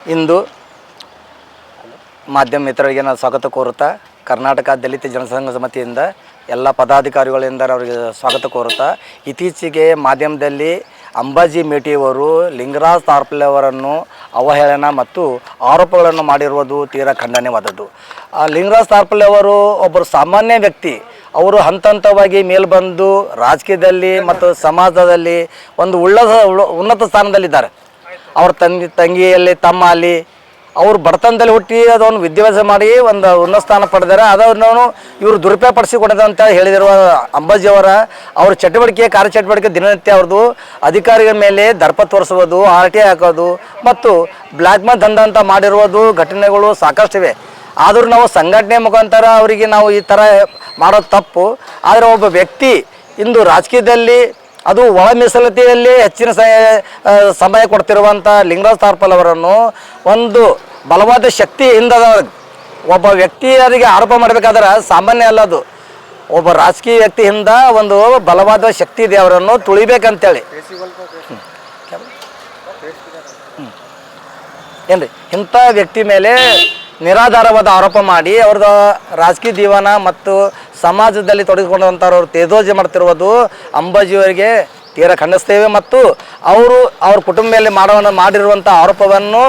ಇಂದು ಮಾಧ್ಯಮ ಮಿತ್ರರಿಗೆ ನಾನು ಸ್ವಾಗತ ಕೋರುತ್ತಾ ಕರ್ನಾಟಕ ದಲಿತ ಜನಸಂಘ ಸಮಿತಿಯಿಂದ ಎಲ್ಲ ಪದಾಧಿಕಾರಿಗಳಿಂದ ಅವರಿಗೆ ಸ್ವಾಗತ ಕೋರುತ್ತಾ ಇತ್ತೀಚೆಗೆ ಮಾಧ್ಯಮದಲ್ಲಿ ಅಂಬಾಜಿ ಮೇಟಿಯವರು ಲಿಂಗರಾಜ್ ತಾರ್ಪಲೆ ಅವರನ್ನು ಅವಹೇಳನ ಮತ್ತು ಆರೋಪಗಳನ್ನು ಮಾಡಿರುವುದು ತೀರಾ ಖಂಡನೀಯವಾದದ್ದು. ಲಿಂಗರಾಜ್ ತಾರ್ಪಲೆ ಅವರು ಒಬ್ಬರು ಸಾಮಾನ್ಯ ವ್ಯಕ್ತಿ. ಅವರು ಹಂತ ಹಂತವಾಗಿ ಮೇಲೆ ಬಂದು ರಾಜಕೀಯದಲ್ಲಿ ಮತ್ತು ಸಮಾಜದಲ್ಲಿ ಒಂದು ಉನ್ನತ ಸ್ಥಾನದಲ್ಲಿದ್ದಾರೆ. ಅವ್ರ ತಂಗಿಯಲ್ಲಿ ತಮ್ಮ ಅಲ್ಲಿ ಅವರು ಬಡತನದಲ್ಲಿ ಹುಟ್ಟಿ ಅದನ್ನು ವಿದ್ಯಾಭ್ಯಾಸ ಮಾಡಿ ಒಂದು ಉನ್ನತ ಸ್ಥಾನ ಪಡೆದಾರೆ. ಅದನ್ನು ಇವರು ದುರುಪಯೋಗ ಪಡಿಸಿಕೊಂಡಿದೆ ಅಂತ ಹೇಳಿದಿರುವ ಅಂಬಾಜಿಯವರ ಅವ್ರ ಚಟುವಟಿಕೆ ಕಾರ್ಯಚಟುವಟಿಕೆ ದಿನನಿತ್ಯ ಅವ್ರದ್ದು ಅಧಿಕಾರಿಗಳ ಮೇಲೆ ದರ್ಪ ತೋರಿಸುವುದು, RTI ಹಾಕೋದು ಮತ್ತು ಬ್ಲ್ಯಾಕ್ ಮೇಲ್ ದಂಧ ಅಂತ ಮಾಡಿರುವುದು ಘಟನೆಗಳು ಸಾಕಷ್ಟಿವೆ. ಆದರೂ ನಾವು ಸಂಘಟನೆ ಮುಖಾಂತರ ಅವರಿಗೆ ನಾವು ಈ ಥರ ಮಾಡೋದು ತಪ್ಪು. ಆದರೆ ಒಬ್ಬ ವ್ಯಕ್ತಿ ಇಂದು ರಾಜಕೀಯದಲ್ಲಿ ಅದು ಒಳ ಮೀಸಲಾತಿಯಲ್ಲಿ ಹೆಚ್ಚಿನ ಸಮಯ ಕೊಡ್ತಿರುವಂಥ ಲಿಂಗರಾಜ್ ತಾರ್ಪಲ್ ಅವರನ್ನು ಒಂದು ಬಲವಾದ ಶಕ್ತಿಯಿಂದ ಒಬ್ಬ ವ್ಯಕ್ತಿಯರಿಗೆ ಆರೋಪ ಮಾಡಬೇಕಾದ್ರೆ ಸಾಮಾನ್ಯ ಅಲ್ಲ. ಅದು ಒಬ್ಬ ರಾಜಕೀಯ ವ್ಯಕ್ತಿಯಿಂದ ಒಂದು ಬಲವಾದ ಶಕ್ತಿ ಇದೆ, ಅವರನ್ನು ತುಳಿಬೇಕಂತೇಳಿ ಏನ್ರಿ ಇಂಥ ವ್ಯಕ್ತಿ ಮೇಲೆ ನಿರಾಧಾರವಾದ ಆರೋಪ ಮಾಡಿ ಅವ್ರದ್ದು ರಾಜಕೀಯ ಜೀವನ ಮತ್ತು ಸಮಾಜದಲ್ಲಿ ತೊಡಗಿಕೊಂಡಂಥವ್ರು ತೇಜೋಜಿ ಮಾಡ್ತಿರುವುದು ಅಂಬಾಜಿಯವರಿಗೆ ತೀರಾ ಖಂಡಿಸ್ತೇವೆ. ಮತ್ತು ಅವ್ರ ಕುಟುಂಬ ಮೇಲೆ ಮಾಡಿರುವಂಥ ಆರೋಪವನ್ನು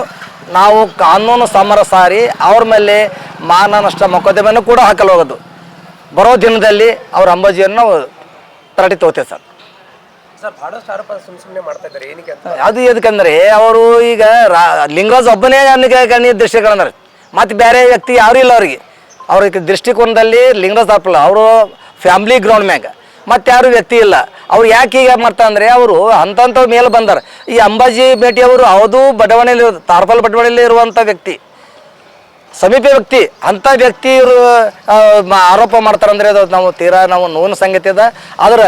ನಾವು ಕಾನೂನು ಸಮರ ಸಾರಿ ಅವ್ರ ಮೇಲೆ ಮಾನ ನಷ್ಟ ಮೊಕದ್ದಮೆಯನ್ನು ಕೂಡ ಹಾಕಲು ಹೋಗೋದು. ಬರೋ ದಿನದಲ್ಲಿ ಅವ್ರ ಅಂಬಾಜಿಯನ್ನು ತರಟಿ ತಗೋತೇವೆ ಸರ್. ಅದು ಎದಕ್ಕಂದ್ರೆ ಅವರು ಈಗ ಲಿಂಗರಾಜ್ ಒಬ್ಬನೇ ಅನ್ನೋ ದೃಶ್ಯಗಳಂದ್ರೆ ಮತ್ತು ಬೇರೆ ವ್ಯಕ್ತಿ ಯಾರೂ ಇಲ್ಲ ಅವ್ರಿಗೆ ದೃಷ್ಟಿಕೋನದಲ್ಲಿ ಲಿಂಗರಾಜ್ ತಾರ್ಪಲ್ ಅವರು ಫ್ಯಾಮ್ಲಿ ಗ್ರೌಂಡ್ ಮ್ಯಾಗ ಮತ್ತು ಯಾರು ವ್ಯಕ್ತಿ ಇಲ್ಲ. ಅವ್ರು ಯಾಕೆ ಈಗ ಮಾಡ್ತಾರೆ ಅವರು ಅಂಥವ್ರ ಮೇಲೆ ಬಂದಾರೆ. ಈ ಅಂಬಾಜಿ ಭೇಟಿ ಅವರು ಅದು ಬಡಾವಣೆಯಲ್ಲಿ ತಾರ್ಪಲ್ ಬಡಾವಣೆಯಲ್ಲಿ ಇರುವಂಥ ವ್ಯಕ್ತಿ, ಸಮೀಪ ವ್ಯಕ್ತಿ. ಅಂಥ ವ್ಯಕ್ತಿ ಇವರು ಆರೋಪ ಮಾಡ್ತಾರಂದರೆ ಅದು ನಾವು ನೋವಿನ ಸಂಗತಿ ಅದ. ಆದ್ರೆ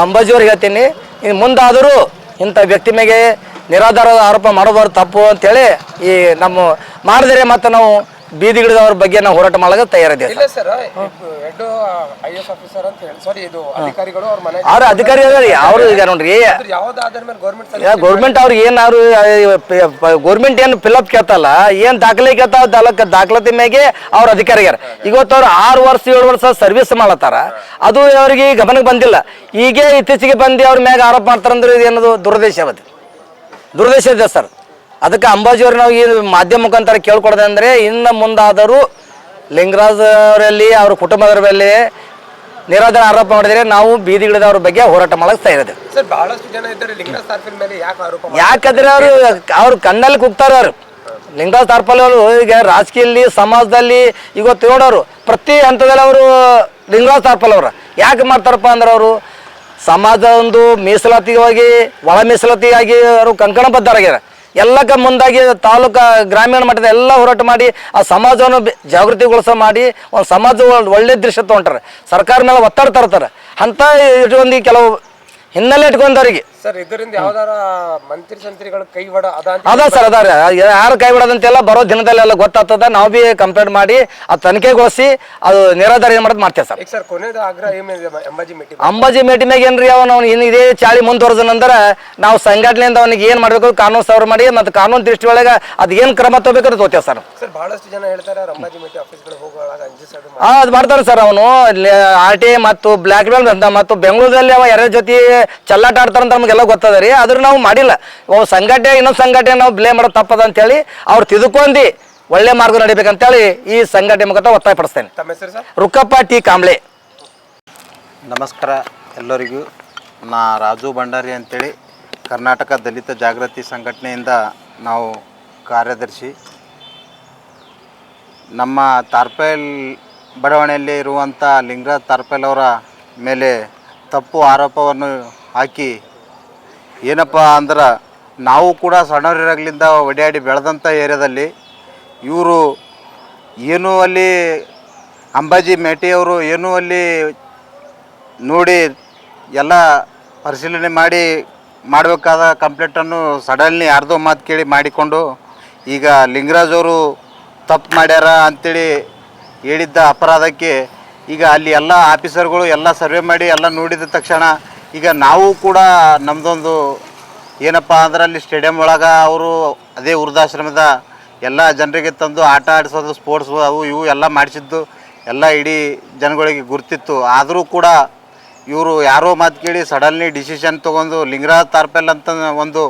ಅಂಬಾಜಿಯವ್ರಿಗೆ ಹೇಳ್ತೀನಿ, ಇನ್ನು ಮುಂದಾದರೂ ಇಂಥ ವ್ಯಕ್ತಿ ಮೇಲೆ ನಿರಾಧಾರದ ಆರೋಪ ಮಾಡಬಾರ್ದು, ತಪ್ಪು ಅಂತೇಳಿ ಈ ನಮ್ಮ ಮಾಡಿದರೆ ಮತ್ತು ನಾವು ಬೀದಿಗಿಳಿದವ್ರ ಬಗ್ಗೆ ನಾವು ಹೋರಾಟ ಮಾಡಲು ತಯಾರಿದ್ದೇವೆ. ಅವ್ರ ಅಧಿಕಾರಿ ಅವರು ಈಗ ನೋಡ್ರಿ ಗೌರ್ಮೆಂಟ್ ಅವ್ರಿಗೆ ಏನಾದ್ರು ಗೌರ್ಮೆಂಟ್ ಏನು ಫಿಲಪ್ ಕೇಳ್ತಲ್ಲ, ಏನು ದಾಖಲೆ ಕೇಳ್ತಾವ ದಾಖಲಾತಿ ಮ್ಯಾಗೆ ಅವ್ರ ಅಧಿಕಾರಿಗಾರ. ಇವತ್ತು ಅವ್ರು 6 ವರ್ಷ 7 ವರ್ಷ ಸರ್ವಿಸ್ ಮಾಡತ್ತಾರ, ಅದು ಅವ್ರಿಗೆ ಗಮನಕ್ಕೆ ಬಂದಿಲ್ಲ. ಈಗೇ ಇತ್ತೀಚೆಗೆ ಬಂದು ಅವ್ರ ಮ್ಯಾಗ ಆರೋಪ ಮಾಡ್ತಾರಂದ್ರೆ ಇದು ಏನದು ದುರುದ್ದೇಶ ಇದೆ ಸರ್. ಅದಕ್ಕೆ ಅಂಬಾಜಿಯವ್ರು ನಾವು ಈ ಮಾಧ್ಯಮ ಮುಖಾಂತರ ಕೇಳ್ಕೊಡೋದು ಅಂದರೆ ಇನ್ನು ಮುಂದಾದರೂ ಲಿಂಗರಾಜ್ ಅವರಲ್ಲಿ ಅವ್ರ ಕುಟುಂಬದವ್ರ ಮೇಲೆ ನಿರಾಧಾರ ಆರೋಪ ಮಾಡಿದರೆ ನಾವು ಬೀದಿಗಿಳಿದವ್ರ ಬಗ್ಗೆ ಹೋರಾಟ ಮಾಡಕ್ಕೆ ತಯಾರಿದೆ. ಯಾಕಂದ್ರೆ ಅವ್ರು ಕಣ್ಣಲ್ಲಿ ಕೂಗ್ತಾರೆ. ಅವರು ಲಿಂಗರಾಜ್ ತಾರ್ಪಲ್ ಅವರು ಈಗ ರಾಜಕೀಯದಲ್ಲಿ ಸಮಾಜದಲ್ಲಿ ಇವತ್ತು ನೋಡೋರು ಪ್ರತಿ ಹಂತದಲ್ಲಿ ಅವರು ಲಿಂಗರಾಜ್ ತಾರ್ಪಲ್ ಅವರು ಯಾಕೆ ಮಾಡ್ತಾರಪ್ಪ ಅಂದ್ರೆ ಅವರು ಸಮಾಜ ಒಂದು ಮೀಸಲಾತಿಗಾಗಿ ಒಳ ಮೀಸಲಾತಿಯಾಗಿ ಅವರು ಕಂಕಣಬದ್ಧರಾಗ್ಯಾರ. ಎಲ್ಲಕ್ಕ ಮುಂದಾಗಿ ತಾಲೂಕು ಗ್ರಾಮೀಣ ಮಟ್ಟದ ಎಲ್ಲ ಹೋರಾಟ ಮಾಡಿ ಆ ಸಮಾಜವನ್ನು ಜಾಗೃತಿಗೊಳಿಸೋ ಮಾಡಿ ಒಂದು ಸಮಾಜ ಒಳ್ಳೆ ದೃಶ್ಯ ತೊಗೊಂತಾರೆ. ಸರ್ಕಾರ ಮೇಲೆ ಒತ್ತಡ ತರ್ತಾರೆ. ಅಂಥ ಇಟ್ಕೊಂಡು ಕೆಲವು ಹಿನ್ನೆಲೆ ಇಟ್ಕೊಂಡವ್ರಿಗೆ ಸರ್ ಇದರಿಂದ ಯಾವ್ದಾರ ಮಂತ್ರಿಗಳು ಕೈವಾಡ ಅದ ಸರ್ ಅದಾರ ಯಾರು ಕೈಬಿಡೋದಂತೆಲ್ಲ ಬರೋ ದಿನದಲ್ಲೆಲ್ಲ ಗೊತ್ತಾಗ್ತದ. ನಾವು ಬಿ ಕಂಪ್ಲೇಂಟ್ ಮಾಡಿ ಅದು ತನಿಖೆಗೊಳಿಸಿ ಅದು ನಿರಾಧಾರ ಏನು ಮಾಡೋದು ಮಾಡ್ತೇವೆ ಸರ್. ಸರ್ ಕೊನೆಯದು ಆಗ್ರಹ ಅಂಬಾಜಿ ಮೇಟಿ ಮ್ಯಾಗ ಏನ್ರಿ ಅವನು ಇದೇ ಚಾಳಿ ಮುಂದುವರೆದನಂದ್ರೆ ನಾವು ಸಂಘಟನೆಯಿಂದ ಅವನಿಗೆ ಏನು ಮಾಡಬೇಕು ಕಾನೂನು ಸವರ್ ಮಾಡಿ ಮತ್ತು ಕಾನೂನು ದೃಷ್ಟಿ ಒಳಗೆ ಅದು ಏನು ಕ್ರಮ ತಗೋಬೇಕಾದ್ರೆ ತೋತೇವೆ ಸರ್. ಸರ್ ಬಹಳಷ್ಟು ಜನ ಹೇಳ್ತಾರೆ ಅಂಬಾಜಿ ಮೇಟಿ ಆಫೀಸ್ಗಳು ಹೋಗುವಾಗ ಅದು ಮಾಡ್ತಾರೆ ಸರ್. ಅವನು RTI ಮತ್ತು ಬ್ಲ್ಯಾಕ್ ಮೇಲ್ ದಂಧ ಮತ್ತು ಬೆಂಗಳೂರಲ್ಲಿ ಅವ ಯಾರ ಜೊತೆ ಚಲ್ಲಾಟ ಆಡ್ತಾರಂತ ನಮಗೆಲ್ಲ ಗೊತ್ತದ ರೀ. ಆದ್ರೂ ನಾವು ಮಾಡಿಲ್ಲ. ಸಂಘಟನೆ ಇನ್ನೊಂದು ಸಂಘಟನೆ ನಾವು ಬ್ಲೇಮ್ ಮಾಡೋದು ತಪ್ಪದ ಅಂತೇಳಿ ಅವ್ರು ತಿದ್ದುಕೊಂಡು ಒಳ್ಳೆ ಮಾರ್ಗ ನಡಿಬೇಕಂತೇಳಿ ಈ ಸಂಘಟನೆ ಮುಖಾಂತರ ಒತ್ತಾಯ ಪಡಿಸ್ತೇನೆ. ರುಕ್ಕಪ್ಪ ಟಿ ಕಾಂಬ್ಳೆ. ನಮಸ್ಕಾರ ಎಲ್ಲರಿಗೂ. ನಾ ರಾಜು ಭಂಡಾರಿ ಅಂತೇಳಿ ಕರ್ನಾಟಕ ದಲಿತ ಜಾಗೃತಿ ಸಂಘಟನೆಯಿಂದ ನಾವು ಕಾರ್ಯದರ್ಶಿ. ನಮ್ಮ ತಾರ್ಪಲ್ ಬಡಾವಣೆಯಲ್ಲಿ ಇರುವಂಥ ಲಿಂಗರಾಜ್ ತಾರ್ಪಲ್ ಅವರ ಮೇಲೆ ತಪ್ಪು ಆರೋಪವನ್ನು ಹಾಕಿ ಏನಪ್ಪ ಅಂದ್ರೆ ನಾವು ಕೂಡ ಸಣ್ಣವರಿರಾಗಲಿಂದ ಒಡ್ಯಾಡಿ ಬೆಳೆದಂಥ ಏರಿಯಾದಲ್ಲಿ ಇವರು ಏನೂ ಅಲ್ಲಿ ಅಂಬಾಜಿ ಮೇಟಿಯವರು ಏನೂ ಅಲ್ಲಿ ನೋಡಿ ಎಲ್ಲ ಪರಿಶೀಲನೆ ಮಾಡಬೇಕಾದ ಕಂಪ್ಲೇಂಟನ್ನು ಸಡನ್ಲಿ ಯಾರ್ದೋ ಮಾತು ಕೇಳಿ ಮಾಡಿಕೊಂಡು ಈಗ ಲಿಂಗರಾಜ್ ಅವರು ತಪ್ಪು ಮಾಡ್ಯಾರ ಅಂಥೇಳಿ ಹೇಳಿದ್ದ ಅಪರಾಧಕ್ಕೆ ಈಗ ಅಲ್ಲಿ ಎಲ್ಲ ಆಫೀಸರ್ಗಳು ಎಲ್ಲ ಸರ್ವೆ ಮಾಡಿ ಎಲ್ಲ ನೋಡಿದ ತಕ್ಷಣ ಈಗ ನಾವು ಕೂಡ ನಮ್ಮದೊಂದು ಏನಪ್ಪ ಅಂದ್ರೆ ಅಲ್ಲಿ ಸ್ಟೇಡಿಯಂ ಒಳಗೆ ಅವರು ಅದೇ ವೃದ್ಧಾಶ್ರಮದ ಎಲ್ಲ ಜನರಿಗೆ ತಂದು ಆಟ ಆಡಿಸೋದು, ಸ್ಪೋರ್ಟ್ಸ್ ಅವು ಇವು ಎಲ್ಲ ಮಾಡಿಸಿದ್ದು ಎಲ್ಲ ಇಡೀ ಜನಗಳಿಗೆ ಗುರ್ತಿತ್ತು. ಆದರೂ ಕೂಡ ಇವರು ಯಾರೋ ಮಾತು ಕೇಳಿ ಸಡನ್ಲಿ ಡಿಸಿಷನ್ ತೊಗೊಂಡು ಲಿಂಗರಾಜ್ ತಾರ್ಪೆಲ್ ಅಂತ ಒಂದು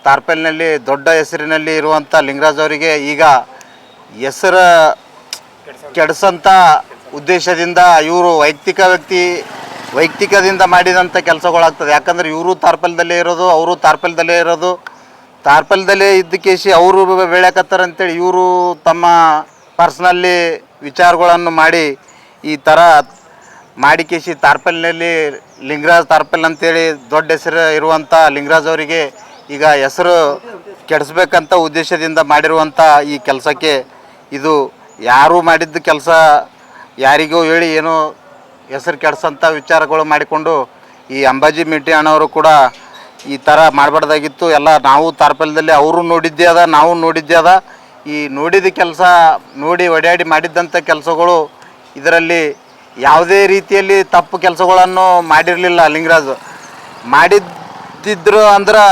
ತಾರ್ಪೆಲ್ನಲ್ಲಿ ದೊಡ್ಡ ಹೆಸರಿನಲ್ಲಿ ಇರುವಂಥ ಲಿಂಗರಾಜ್ ಅವರಿಗೆ ಈಗ ಹೆಸರು ಕೆಡಿಸೋಂಥ ಉದ್ದೇಶದಿಂದ ಇವರು ವೈಯಕ್ತಿಕದಿಂದ ಮಾಡಿದಂಥ ಕೆಲಸಗಳಾಗ್ತದೆ. ಯಾಕಂದರೆ ಇವರು ತಾರ್ಪಲ್ದಲ್ಲೇ ಇರೋದು, ಅವರು ತಾರ್ಪಲ್ದಲ್ಲೇ ಇರೋದು, ತಾರ್ಪಲ್ದಲ್ಲೇ ಇದ್ದಕ್ಕೇಸಿ ಅವರು ಬೆಳೆಯಕತ್ತಾರೆ ಅಂತೇಳಿ ಇವರು ತಮ್ಮ ಪರ್ಸ್ನಲ್ಲಿ ವಿಚಾರಗಳನ್ನು ಮಾಡಿ ಈ ಥರ ಮಾಡಿಕೇಸಿ ತಾರ್ಪಲ್ನಲ್ಲಿ ಲಿಂಗರಾಜ್ ತಾರ್ಪಲ್ ಅಂತೇಳಿ ದೊಡ್ಡ ಹೆಸರು ಇರುವಂಥ ಲಿಂಗರಾಜ್ ಅವರಿಗೆ ಈಗ ಹೆಸರು ಕೆಡಿಸ್ಬೇಕಂತ ಉದ್ದೇಶದಿಂದ ಮಾಡಿರುವಂಥ ಈ ಕೆಲಸಕ್ಕೆ ಇದು ಯಾರು ಮಾಡಿದ್ದ ಕೆಲಸ ಯಾರಿಗೋ ಹೇಳಿ ಏನೋ ಹೆಸರು ಕೆಡ್ಸೋಂಥ ವಿಚಾರಗಳು ಮಾಡಿಕೊಂಡು ಈ ಅಂಬಾಜಿ ಮೇಟಿ ಅಣ್ಣವರು ಕೂಡ ಈ ಥರ ಮಾಡಬಾರ್ದಾಗಿತ್ತು. ಎಲ್ಲ ನಾವು ತಾರ್ಪಲ್ದಲ್ಲಿ ಅವರು ನೋಡಿದ್ದೇ ಅದ, ನಾವು ನೋಡಿದ್ದೇ ಅದ. ಈ ನೋಡಿದ ಕೆಲಸ ನೋಡಿ ಒಡ್ಯಾಡಿ ಮಾಡಿದ್ದಂಥ ಕೆಲಸಗಳು ಇದರಲ್ಲಿ ಯಾವುದೇ ರೀತಿಯಲ್ಲಿ ತಪ್ಪು ಕೆಲಸಗಳನ್ನು ಮಾಡಿರಲಿಲ್ಲ. ಲಿಂಗರಾಜ್ ಮಾಡಿದ್ದಿದ್ರು ಅಂದ್ರೆ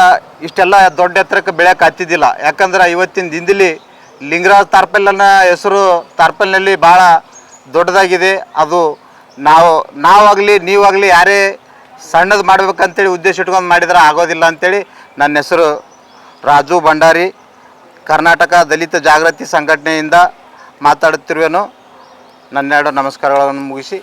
ಇಷ್ಟೆಲ್ಲ ದೊಡ್ಡ ಎತ್ತರಕ್ಕೆ ಬೆಳೆಯೋಕೆ ಹತ್ತಿದ್ದಿಲ್ಲ. ಯಾಕಂದ್ರೆ ಇವತ್ತಿನ ದಿನದಲ್ಲಿ ಲಿಂಗರಾಜ್ ತಾರ್ಪೆಲ್ಲನ್ನ ಹೆಸರು ತಾರ್ಪೆಲ್ನಲ್ಲಿ ಭಾಳ ದೊಡ್ಡದಾಗಿದೆ. ಅದು ನಾವಾಗಲಿ ನೀವಾಗಲಿ ಯಾರೇ ಸಣ್ಣದು ಮಾಡ್ಬೇಕಂತೇಳಿ ಉದ್ದೇಶ ಇಟ್ಕೊಂಡು ಮಾಡಿದ್ರೆ ಆಗೋದಿಲ್ಲ ಅಂಥೇಳಿ ನನ್ನ ಹೆಸರು ರಾಜು ಭಂಡಾರಿ, ಕರ್ನಾಟಕ ದಲಿತ ಜಾಗೃತಿ ಸಂಘಟನೆಯಿಂದ ಮಾತಾಡುತ್ತಿರುವೆನು. ನನ್ನೆರಡು ನಮಸ್ಕಾರಗಳನ್ನು ಮುಗಿಸಿ